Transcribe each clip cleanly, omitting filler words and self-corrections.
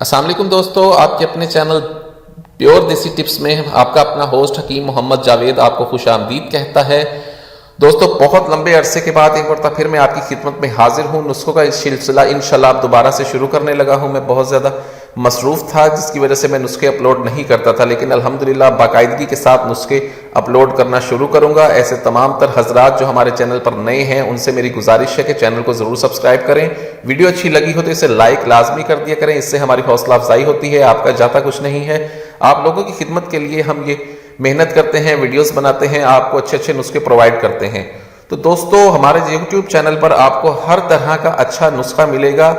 السلام علیکم دوستو، آپ کے اپنے چینل پیور دیسی ٹپس میں آپ کا اپنا ہوسٹ حکیم محمد جاوید آپ کو خوش آمدید کہتا ہے۔ دوستو، بہت لمبے عرصے کے بعد ایک مرتبہ پھر میں آپ کی خدمت میں حاضر ہوں۔ نسخوں کا سلسلہ انشاءاللہ اب دوبارہ سے شروع کرنے لگا ہوں۔ میں بہت زیادہ مصروف تھا جس کی وجہ سے میں نسخے اپلوڈ نہیں کرتا تھا، لیکن الحمدللہ باقاعدگی کے ساتھ نسخے اپلوڈ کرنا شروع کروں گا۔ ایسے تمام تر حضرات جو ہمارے چینل پر نئے ہیں ان سے میری گزارش ہے کہ چینل کو ضرور سبسکرائب کریں۔ ویڈیو اچھی لگی ہو تو اسے لائک لازمی کر دیا کریں، اس سے ہماری حوصلہ افزائی ہوتی ہے، آپ کا جاتا کچھ نہیں ہے۔ آپ لوگوں کی خدمت کے لیے ہم یہ محنت کرتے ہیں، ویڈیوز بناتے ہیں، آپ کو اچھے اچھے نسخے پرووائڈ کرتے ہیں۔ تو دوستو، ہمارے یوٹیوب چینل پر آپ کو ہر طرح کا اچھا نسخہ ملے گا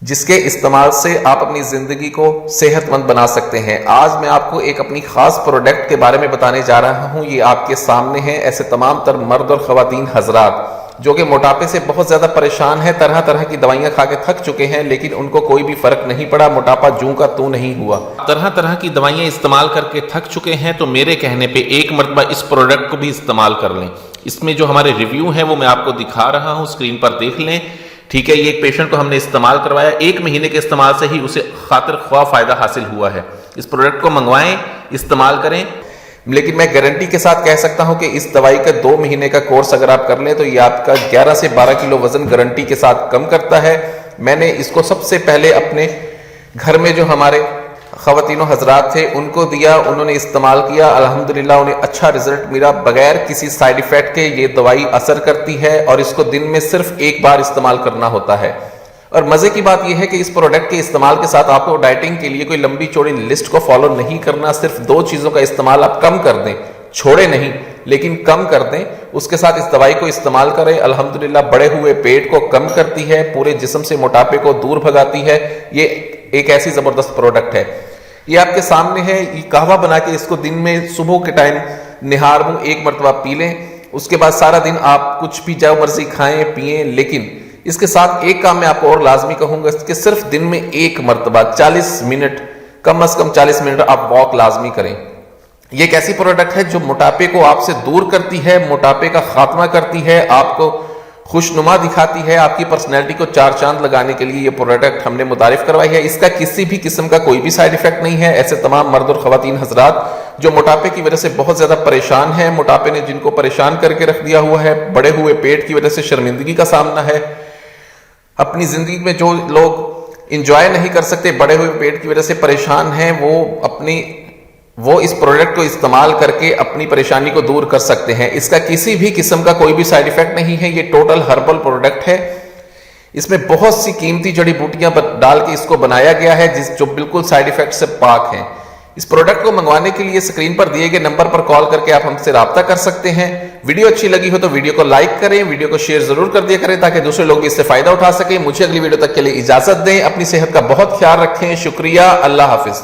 جس کے استعمال سے آپ اپنی زندگی کو صحت مند بنا سکتے ہیں۔ آج میں آپ کو ایک اپنی خاص پروڈکٹ کے بارے میں بتانے جا رہا ہوں۔ یہ آپ کے سامنے ہے۔ ایسے تمام تر مرد اور خواتین حضرات جو کہ موٹاپے سے بہت زیادہ پریشان ہیں، طرح طرح کی دوائیاں کھا کے تھک چکے ہیں، لیکن ان کو کوئی بھی فرق نہیں پڑا، موٹاپا جوں کا توں نہیں ہوا، طرح طرح کی دوائیاں استعمال کر کے تھک چکے ہیں، تو میرے کہنے پہ ایک مرتبہ اس پروڈکٹ کو بھی استعمال کر لیں۔ اس میں جو ہمارے ریویو ہیں وہ میں آپ کو دکھا رہا ہوں، اسکرین پر دیکھ لیں۔ ٹھیک ہے، یہ ایک پیشنٹ کو ہم نے استعمال کروایا، 1 مہینے کے استعمال سے ہی اسے خاطر خواہ فائدہ حاصل ہوا ہے۔ اس پروڈکٹ کو منگوائیں، استعمال کریں، لیکن میں گارنٹی کے ساتھ کہہ سکتا ہوں کہ اس دوائی کا 2 مہینے کا کورس اگر آپ کر لیں تو یہ آپ کا 11 سے 12 کلو وزن گارنٹی کے ساتھ کم کرتا ہے۔ میں نے اس کو سب سے پہلے اپنے گھر میں جو ہمارے خواتین و حضرات تھے ان کو دیا، انہوں نے استعمال کیا، الحمدللہ انہیں اچھا رزلٹ ملا، بغیر کسی سائیڈ ایفیکٹ کے یہ دوائی اثر کرتی ہے، اور اس کو دن میں صرف 1 بار استعمال کرنا ہوتا ہے۔ اور مزے کی بات یہ ہے کہ اس پروڈکٹ کے استعمال کے ساتھ آپ کو ڈائٹنگ کے لیے کوئی لمبی چوڑی لسٹ کو فالو نہیں کرنا، صرف 2 چیزوں کا استعمال آپ کم کر دیں، چھوڑے نہیں لیکن کم کر دیں، اس کے ساتھ اس دوائی کو استعمال کریں۔ الحمدللہ بڑے ہوئے پیٹ کو کم کرتی ہے، پورے جسم سے موٹاپے کو دور بھگاتی ہے۔ یہ ایک ایسی زبردست پروڈکٹ ہے۔ یہ آپ کے سامنے ہے، یہ قہوہ بنا کے اس کو دن میں صبح کے ٹائم نہار منہ 1 مرتبہ پی لیں، اس کے بعد سارا دن آپ کچھ بھی جو مرضی کھائیں پیئیں، لیکن اس کے ساتھ ایک کام میں آپ کو اور لازمی کہوں گا کہ صرف دن میں 1 مرتبہ 40 منٹ، کم از کم 40 منٹ آپ واک لازمی کریں۔ یہ ایک ایسی پروڈکٹ ہے جو موٹاپے کو آپ سے دور کرتی ہے، موٹاپے کا خاتمہ کرتی ہے، آپ کو خوشنما دکھاتی ہے، آپ کی پرسنالٹی کو 4 چاند لگانے کے لیے یہ پروڈکٹ ہم نے متعارف کروائی ہے۔ اس کا کسی بھی قسم کا کوئی بھی سائیڈ ایفیکٹ نہیں ہے۔ ایسے تمام مرد اور خواتین حضرات جو موٹاپے کی وجہ سے بہت زیادہ پریشان ہیں، موٹاپے نے جن کو پریشان کر کے رکھ دیا ہوا ہے، بڑے ہوئے پیٹ کی وجہ سے شرمندگی کا سامنا ہے، اپنی زندگی میں جو لوگ انجوائے نہیں کر سکتے، بڑے ہوئے پیٹ کی وجہ سے پریشان ہیں، وہ اس پروڈکٹ کو استعمال کر کے اپنی پریشانی کو دور کر سکتے ہیں۔ اس کا کسی بھی قسم کا کوئی بھی سائیڈ ایفیکٹ نہیں ہے، یہ ٹوٹل ہربل پروڈکٹ ہے۔ اس میں بہت سی قیمتی جڑی بوٹیاں ڈال کے اس کو بنایا گیا ہے جو بالکل سائیڈ ایفیکٹ سے پاک ہیں۔ اس پروڈکٹ کو منگوانے کے لیے اسکرین پر دیے گئے نمبر پر کال کر کے آپ ہم سے رابطہ کر سکتے ہیں۔ ویڈیو اچھی لگی ہو تو ویڈیو کو لائک کریں، ویڈیو کو شیئر ضرور کر دیا کریں تاکہ دوسرے لوگ بھی اس سے فائدہ اٹھا سکیں۔ مجھے اگلی ویڈیو تک کے لیے اجازت دیں، اپنی صحت کا بہت خیال رکھیں۔ شکریہ، اللہ حافظ۔